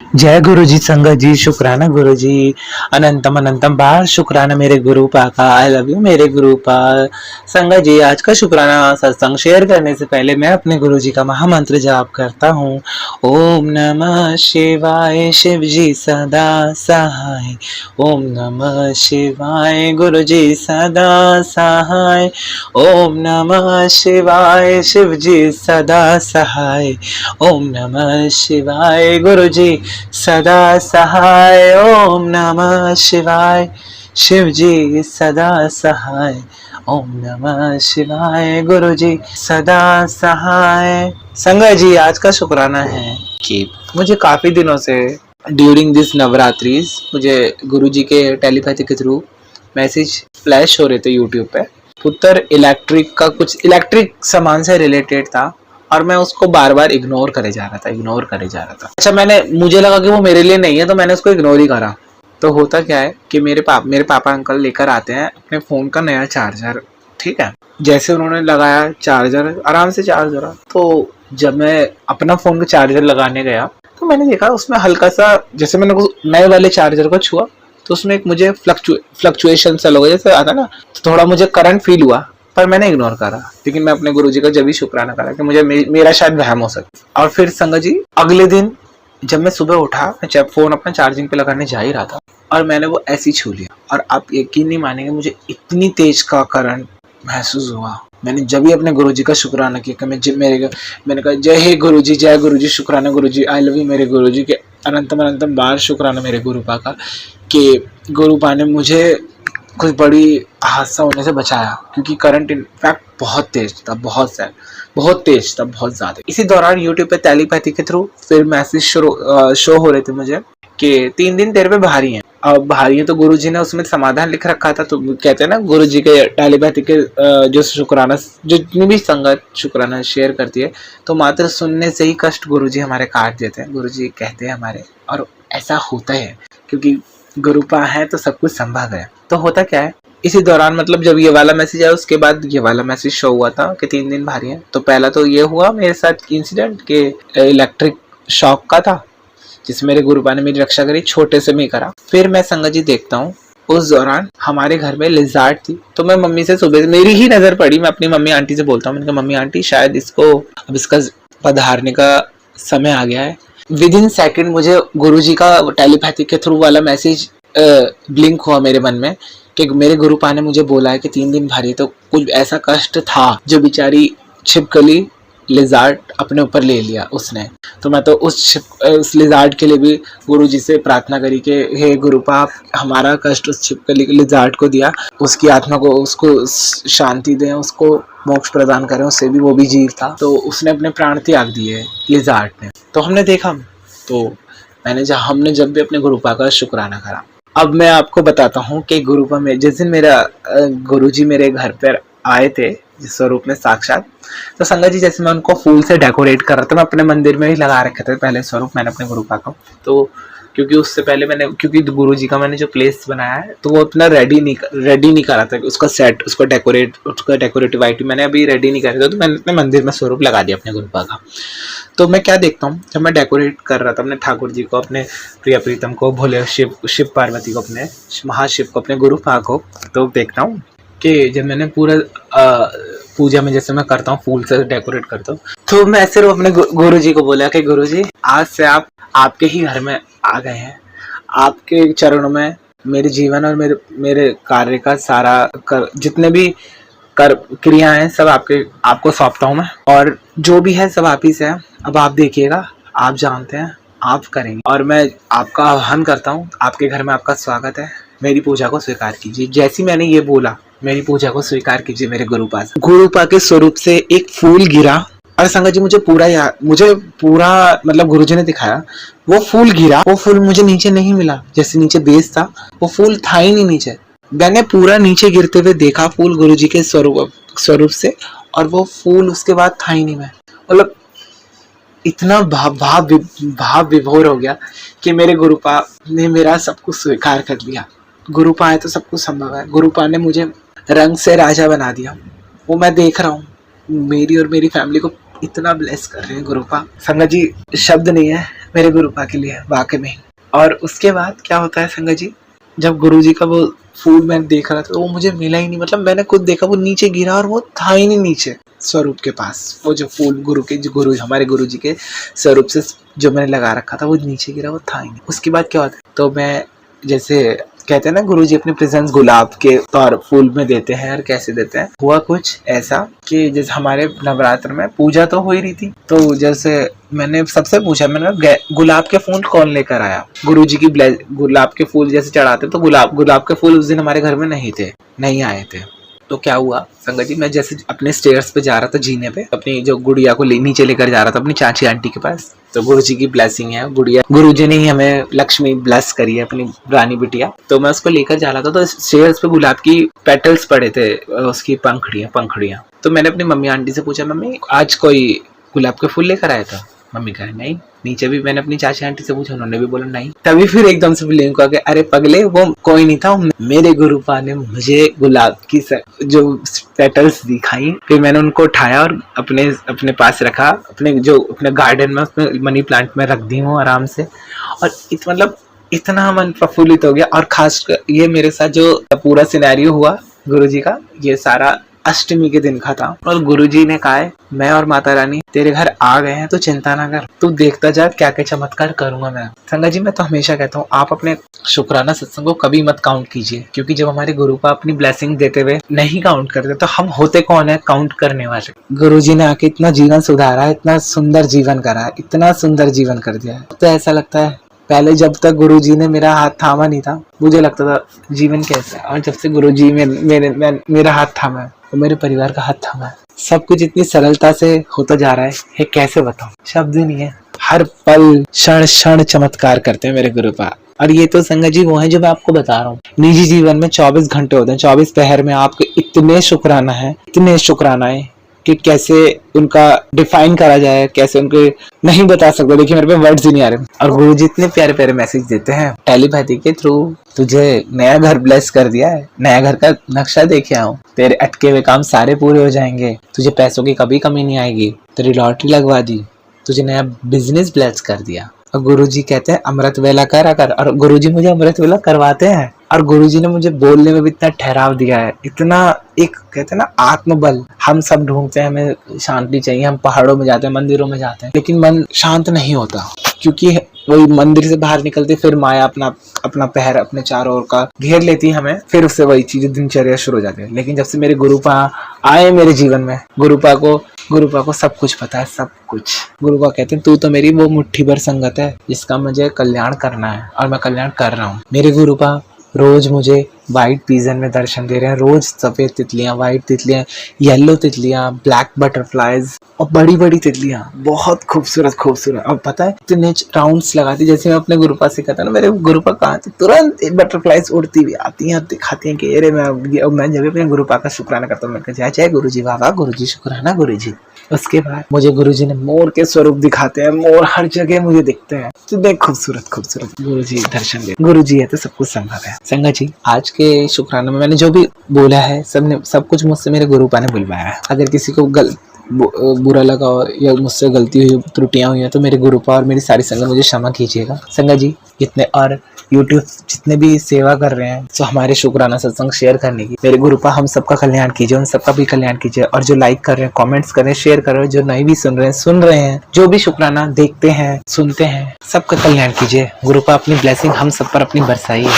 जय गुरु जी, संगत जी, शुक्राना गुरु जी। अनंतम अनंतम बार शुक्राना मेरे गुरु पाका। आई लव यू मेरे गुरु पा। संगत जी, आज का शुक्राना सत्संग शेयर करने से पहले मैं अपने गुरु जी का महामंत्र जाप करता हूँ। ओम नमः शिवाय, शिव जी सदा सहाय। ओम नमः शिवाय, गुरु जी सदा सहाय। ओम नमः शिवाय, शिव जी सदा सहाय। ओम नमः शिवाय, गुरु जी सदा सहाय। ओम नमः शिवाय, शिव जी सदा सहाय। ओम नमः शिवाय, गुरु जी सदा सहाय। संगत जी, आज का शुक्राना है कि मुझे काफी दिनों से ड्यूरिंग दिस नवरात्रीज मुझे गुरु जी के टेलीपैथी के थ्रू मैसेज फ्लैश हो रहे थे यूट्यूब पे। पुत्र इलेक्ट्रिक का कुछ इलेक्ट्रिक सामान से रिलेटेड था और मैं उसको बार बार इग्नोर करे जा रहा था। अच्छा, मुझे लगा कि वो मेरे लिए नहीं है तो मैंने उसको इग्नोर ही करा। तो होता क्या है कि मेरे पापा अंकल लेकर आते हैं अपने फोन का नया चार्जर। ठीक है, जैसे उन्होंने लगाया चार्जर, आराम से चार्ज हो रहा। तो जब मैं अपना फोन का चार्जर लगाने गया तो मैंने देखा उसमें हल्का सा, जैसे मैंने नए वाले चार्जर को छुआ तो उसमें एक मुझे फ्लक्चुएशन सा लगा, जैसे आता ना, तो थोड़ा मुझे करंट फील हुआ। पर मैंने इग्नोर करा, लेकिन मैं अपने गुरुजी का जब भी शुक्राना करा कि मुझे मेरा शायद वहम हो सके। और फिर संगत जी, अगले दिन जब मैं सुबह उठा, मैं फोन अपना चार्जिंग पे लगाने जा ही रहा था और मैंने वो ऐसे ही छू लिया। और आप यकीन नहीं मानेंगे, मुझे इतनी तेज का करंट महसूस हुआ। मैंने जब भी अपने गुरुजी का शुक्राना किया कि मैंने कहा जय हे गुरुजी, जय गुरुजी, शुक्राना गुरुजी, आई लव यू मेरे गुरुजी के अनंतम अनंतम बार शुक्राना मेरे गुरुपा का कि गुरुपा ने मुझे कुछ बड़ी हादसा होने से बचाया। क्योंकि करंट इनफैक्ट बहुत तेज था, बहुत तेज था, बहुत ज्यादा। इसी दौरान यूट्यूब पे टेलीपैथी के थ्रू फिर मैसेज शो हो रहे थे मुझे कि 3 दिन तेरे पे भारी हैं। अब भारी है तो गुरुजी ने उसमें समाधान लिख रखा था। तो कहते हैं ना, गुरुजी के टेलीपैथी के जो शुक्राना, जितनी भी संगत शुक्राना शेयर करती है, तो मात्र सुनने से ही कष्ट गुरुजी हमारे काट देते हैं। गुरुजी कहते हैं हमारे, और ऐसा होता है क्योंकि गुरुपा है तो सब कुछ संभव है। तो होता क्या है, इसी दौरान मतलब जब ये वाला मैसेज आया उसके बाद ये वाला मैसेज शो हुआ था कि 3 दिन भारी है। तो पहला तो ये हुआ मेरे साथ इंसिडेंट कि इलेक्ट्रिक शॉक का था, जिसमें मेरे गुरुपा ने मेरी रक्षा करी, छोटे से में करा। फिर मैं संगत जी देखता हूँ उस दौरान हमारे घर में लिजार्ड थी। तो मैं मम्मी से सुबह मेरी ही नजर पड़ी, मैं अपनी मम्मी आंटी से बोलता हूँ, मैंने कहा मम्मी आंटी शायद इसको अब इसका पधारने का समय आ गया है। विद इन सेकेंड मुझे गुरुजी का टेलीपैथी के थ्रू वाला मैसेज ब्लिंक हुआ मेरे मन में कि मेरे गुरुपा ने मुझे बोला है कि 3 दिन भारी। तो कुछ ऐसा कष्ट था जो बेचारी छिपकली लिजार्ड अपने ऊपर ले लिया उसने। तो मैं तो उस लिजार्ड के लिए भी गुरुजी से प्रार्थना करी कि हे गुरुपा, हमारा कष्ट उस छिपकली लिजार्ड को दिया, उसकी आत्मा को, उसको शांति दें, उसको मोक्ष प्रदान करें, उससे भी वो भी जीव था। तो उसने अपने प्राण त्याग दिए गुरुजी ने। तो हमने देखा, तो हमने जब भी अपने गुरुपा का शुक्राना करा। अब मैं आपको बताता हूँ कि गुरुपा में जिस दिन मेरा गुरुजी मेरे घर पर आए थे जिस स्वरूप में साक्षात, तो संगत जी जैसे मैं उनको फूल से डेकोरेट कर रहा था, मैं अपने मंदिर में ही लगा रखे थे पहले स्वरूप मैंने अपने गुरुपा का। तो क्योंकि उससे पहले क्योंकि गुरुजी का मैंने जो प्लेस बनाया है तो वो अपना रेडी नहीं करा था, उसका सेट, उसका डेकोरेटिव आइटम मैंने अभी रेडी नहीं करा था। तो मैंने अपने मंदिर में स्वरूप लगा दिया अपने गुरुपा का। तो मैं क्या देखता हूँ, जब मैं डेकोरेट कर रहा था अपने ठाकुर जी को, अपने प्रिय प्रीतम को, भोले शिव पार्वती को, अपने महाशिव को, अपने गुरुपा को, तो देखता हूँ कि जब मैंने पूरा पूजा में जैसे मैं करता हूँ फूल से डेकोरेट करता हूँ, तो मैं सिर्फ अपने गुरु जी को बोला कि गुरु जी, आज से आप आपके ही घर में आ गए हैं, आपके चरणों में मेरे जीवन और मेरे कार्य का सारा जितने भी क्रियाएं सब आपको सौंपता हूँ मैं, और जो भी है सब आप ही से है। अब आप देखिएगा, आप जानते हैं, आप करेंगे, और मैं आपका आह्वान करता हूँ, आपके घर में आपका स्वागत है, मेरी पूजा को स्वीकार कीजिए। जैसी मैंने ये बोला, मेरी पूजा को स्वीकार कीजिए मेरे गुरुपा के स्वरूप से एक फूल गिरा। और संगत जी मुझे पूरा मतलब गुरुजी ने दिखाया, वो फूल गिरा, वो फूल मुझे नीचे नहीं मिला, जैसे नीचे बेस था वो फूल था ही नहीं नीचे। मैंने पूरा नीचे गिरते हुए देखा फूल गुरुजी के स्वरूप से, और वो फूल उसके बाद था ही नहीं। मैं मतलब इतना भाव विभोर हो गया कि मेरे गुरुपा ने मेरा सब कुछ स्वीकार कर लिया। गुरुपा है तो सब कुछ संभव है। गुरुपा ने मुझे रंग से राजा बना दिया, वो मैं देख रहा हूँ। मेरी और मेरी फैमिली को इतना ब्लेस कर रहे हैं गुरुपा, संगत जी शब्द नहीं है। मेरे गुरुपा के लिए वाकई में। और उसके बाद क्या होता है संगत जी, जब गुरुजी का वो फूल मैं देख रहा था तो वो मुझे मिला ही नहीं, मतलब मैंने खुद देखा वो नीचे गिरा और वो था ही नहीं नीचे स्वरूप के पास। वो जो फूल गुरु के जो गुरु हमारे गुरुजी के स्वरूप से जो मैंने लगा रखा था वो नीचे गिरा, वो था ही नहीं। उसके बाद क्या होता है, तो मैं जैसे कहते हैं ना गुरुजी अपने प्रेजेंस गुलाब के तौर फूल में देते हैं, और कैसे देते हैं, हुआ कुछ ऐसा कि जैसे हमारे नवरात्र में पूजा तो हो ही रही थी, तो जैसे मैंने सबसे पूछा, मैंने गुलाब के फूल कौन लेकर आया, गुरुजी की गुलाब के फूल जैसे चढ़ाते, तो गुलाब के फूल उस दिन हमारे घर में नहीं आए थे। तो क्या हुआ संगत जी, मैं जैसे अपने स्टेयर्स पे जा रहा था, जीने पे, अपनी जो गुड़िया को नीचे लेकर जा रहा था अपनी चाची आंटी के पास, तो गुरुजी की ब्लेसिंग है, गुड़िया गुरुजी ने ही हमें लक्ष्मी ब्लेस करी है, अपनी रानी बिटिया। तो मैं उसको लेकर जा रहा था, तो स्टेयर्स पे गुलाब की पेटल्स पड़े थे, उसकी पंखड़ियां। तो मैंने अपनी मम्मी आंटी से पूछा, मम्मी आज कोई गुलाब के फूल लेकर आया था? मम्मी कहा नहीं। नीचे भी मैंने अपनी चाची आंटी से पूछा, उन्होंने भी बोला नहीं। तभी फिर एकदम से ब्लेम को आ गया, अरे पगले वो कोई नहीं था, मेरे गुरुपा ने मुझे गुलाब की जो पेटल्स दिखाई, फिर मैंने उनको उठाया और अपने पास रखा, अपने गार्डन में, उसमें मनी प्लांट में रख दी हूँ आराम से। और मतलब इतना मन प्रफुल्लित हो गया। और खास ये मेरे साथ जो पूरा सिनेरियो हुआ गुरुजी का, ये सारा अष्टमी के दिन का था, और गुरुजी ने कहा है मैं और माता रानी तेरे घर आ गए हैं, तो चिंता ना कर, तू देखता जा क्या क्या चमत्कार करूंगा मैं। संगत जी मैं तो हमेशा कहता हूँ, आप अपने शुक्राना सत्संग को कभी मत काउंट कीजिए, क्योंकि जब हमारे गुरुपा अपनी ब्लेसिंग देते हुए नहीं काउंट करते, तो हम होते कौन है काउंट करने वाले। गुरुजी ने आके इतना जीवन सुधारा है, इतना सुंदर जीवन करा है, इतना सुंदर जीवन कर दिया है। तो ऐसा लगता है, पहले जब तक गुरुजी ने मेरा हाथ थामा नहीं था, मुझे लगता था जीवन कैसा है, और जब से गुरुजी मेरा हाथ थामा है, तो मेरे परिवार का हाथ थामा है, सब कुछ इतनी सरलता से होता जा रहा है, ये कैसे बताऊं, शब्द नहीं है। हर पल क्षण क्षण चमत्कार करते हैं मेरे गुरुपा। और ये तो संगत जी वो है जो मैं आपको बता रहा हूँ, निजी जीवन में 24 घंटे होते हैं, 24 पहर में आपको इतने शुक्राना है कि कैसे उनका डिफाइन करा जाए, कैसे उनके नहीं बता सकते। देखिए मेरे पे वर्ड्स ही नहीं आ रहे। और गुरुजी इतने प्यारे प्यारे मैसेज देते हैं टेलीपैथी के थ्रू, तुझे नया घर ब्लेस कर दिया है, नया घर का नक्शा देखे आओ, तेरे अटके हुए काम सारे पूरे हो जाएंगे, तुझे पैसों की कभी कमी नहीं आएगी, तेरी लॉटरी लगवा दी, तुझे नया बिजनेस ब्लेस कर दिया। और गुरुजी कहते हैं अमृत वेला करा कर, और गुरुजी मुझे अमृत वेला करवाते हैं। और गुरुजी ने मुझे बोलने में भी इतना ठहराव दिया है, इतना एक कहते हैं ना आत्मबल। हम सब ढूंढते हैं, हमें शांति चाहिए, हम पहाड़ों में जाते हैं, मंदिरों में जाते हैं, लेकिन मन शांत नहीं होता, क्योंकि वही मंदिर से बाहर निकलते फिर माया अपना पहर अपने चारों ओर का घेर लेती है हमें, फिर उससे वही चीजें दिनचर्या शुरू हो जाती है। लेकिन जब से मेरे गुरुपा आए मेरे जीवन में, गुरुपा को सब कुछ पता है, सब कुछ। गुरुपा कहते हैं तू तो मेरी वो मुट्ठी भर संगत है जिसका मुझे कल्याण करना है, और मैं कल्याण कर रहा हूँ। मेरे गुरुपा रोज मुझे व्हाइट पिजन में दर्शन दे रहे हैं, रोज सफेद तितलियां, व्हाइट तितलियां, येलो तितलियां, ब्लैक बटरफ्लाइज और बड़ी बड़ी तितलियां, बहुत खूबसूरत। और पता है इतने राउंड्स लगाती, जैसे मैं अपने गुरुपा से कहता ना, मेरे गुरुपा कहाँ थे, तुरंत बटरफ्लाइज उड़ती हुई आती हैं, दिखाती हैं कि अरे मैं जब अपने गुरुपा का शुक्राना करता हूँ, मैं जय जय गुरुजी, वाह गुरुजी, शुक्राना गुरुजी। उसके बाद मुझे गुरुजी ने मोर के स्वरूप दिखाते हैं, मोर हर जगह मुझे दिखते हैं, तो खूबसूरत गुरुजी दर्शन दे। गुरुजी है तो सब कुछ संभव है। संगत जी आज के शुक्राना में मैंने जो भी बोला है, सब कुछ मुझसे मेरे गुरुपा ने बुलवाया है। अगर किसी को बुरा लगा हो या मुझसे गलती हुई, त्रुटियां हुई हैं, तो मेरे गुरुपा और मेरी सारी संगत मुझे क्षमा कीजिएगा। संगत जी जितने और यूट्यूब जितने भी सेवा कर रहे हैं, तो हमारे शुक्राना सत्संग शेयर करने की, मेरे गुरुपा हम सबका कल्याण कीजिए, उन सबका भी कल्याण कीजिए। और जो लाइक कर रहे हैं, कमेंट्स कर रहे हैं, शेयर कर रहे हैं, जो नहीं भी सुन रहे हैं, जो भी शुक्राना देखते हैं, सुनते हैं, सबका कल्याण कीजिए। गुरुपा अपनी ब्लेसिंग हम सब पर अपनी बरसाइए।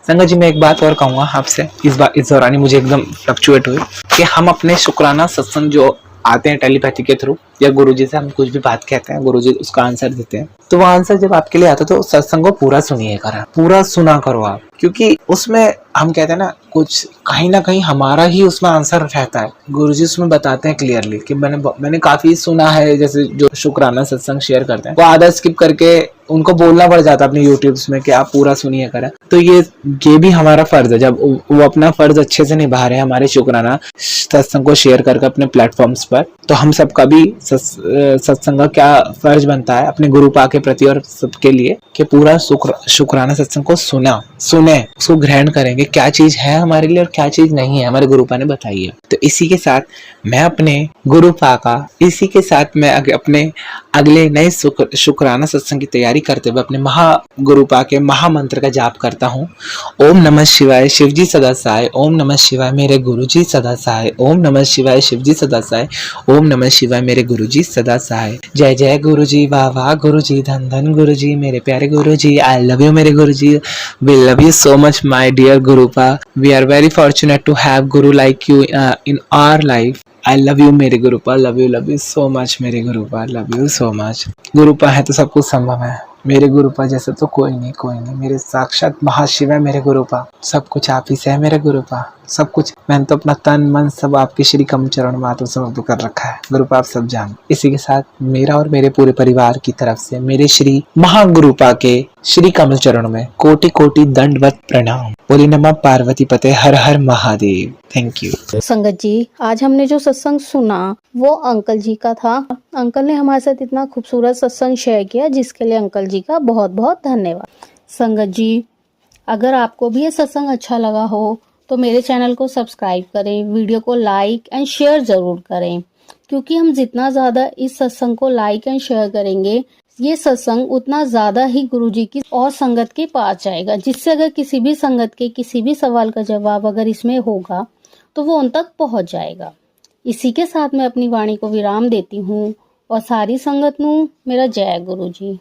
संगत जी मैं एक बात और कहूंगा आपसे, इस दौरान ही मुझे एकदम फ्लक्चुएट हुई कि हम अपने शुक्राना सत्संग जो आते हैं टेलीपैथी के थ्रू, या गुरुजी से हम कुछ भी बात कहते हैं, गुरुजी उसका आंसर देते हैं, तो वो आंसर जब आपके लिए आता है तो सत्संग को पूरा सुनिए, पूरा सुना करो आप, क्योंकि उसमें हम कहते हैं ना कुछ कहीं ना कहीं हमारा ही उसमें आंसर रहता है। गुरुजी उसमें बताते हैं क्लियरली कि मैंने काफी सुना है, जैसे जो शुक्राना सत्संग शेयर करते हैं वो आधा स्किप करके उनको बोलना पड़ जाता है अपने यूट्यूब में कि आप पूरा सुनिए करें। तो ये भी हमारा फर्ज है, जब वो अपना फर्ज अच्छे से निभा रहे हैं हमारे शुक्राना सत्संग को शेयर करके अपने प्लेटफॉर्म्स पर, तो हम सबका भी सत्संग का क्या फर्ज बनता है अपने गुरुपा के प्रति और सबके लिए कि पूरा शुक्राना सत्संग को सुने, उसको ग्रहण करेंगे, क्या चीज है हमारे लिए और क्या चीज नहीं है, हमारे गुरुपा ने बताई है। तो इसी के साथ मैं अपने गुरुपा का, इसी के साथ मैं अपने अगले नए शुक्राना सत्संग की तैयारी तैयारी करते हुए अपने महागुरुपा के महामंत्र का जाप करता हूँ। ओम नमः शिवाय शिवजी सदा सहाय, ओम नमः शिवाय मेरे गुरुजी सदा सहाय, ओम नमः शिवाय शिवजी सदा सहाय, ओम नमः शिवाय मेरे गुरुजी सदा सहाय। जय जय गुरुजी, वाह वाह गुरुजी, धन धन गुरुजी, मेरे प्यारे गुरुजी, आई लव यू मेरे Guruji, we love you so much my dear Gurupa. We are very fortunate to have Guru like you in our life. I love you मेरे गुरुपा, love you so much मेरे गुरुपा, love you so much. गुरुपा है तो सब कुछ संभव है, मेरे गुरुपा जैसे तो कोई नहीं, मेरे साक्षात महाशिव है मेरे गुरुपा, सब कुछ आप ही से है मेरे गुरुपा, सब कुछ। मैंने तो अपना तन मन सब आपके श्री कमल चरण में आत्मसमर्पित कर रखा है गुरुपा, आप सब जान। इसी के साथ मेरा और मेरे पूरे परिवार की तरफ से मेरे श्री महागुरुपा के श्री कमल चरणों में कोटि कोटि दंडवत प्रणाम। बोली नमः पार्वती पते, हर हर महादेव। Thank you. संगत जी, आज हमने जो सत्संग सुना वो अंकल जी का था। अंकल ने हमारे साथ इतना खूबसूरत सत्संग शेयर किया, जिसके लिए अंकल जी का बहुत बहुत धन्यवाद। संगत जी, अगर आपको भी ये सत्संग अच्छा लगा हो तो मेरे चैनल को सब्सक्राइब करें, वीडियो को लाइक एंड शेयर जरूर करें, क्योंकि हम जितना ज्यादा इस सत्संग को लाइक एंड शेयर करेंगे, ये सत्संग उतना ज्यादा ही गुरुजी की और संगत के पास जाएगा, जिससे अगर किसी भी संगत के किसी भी सवाल का जवाब अगर इसमें होगा तो वो उन तक पहुंच जाएगा। इसी के साथ मैं अपनी वाणी को विराम देती हूँ और सारी संगत नू मेरा जय गुरु जी।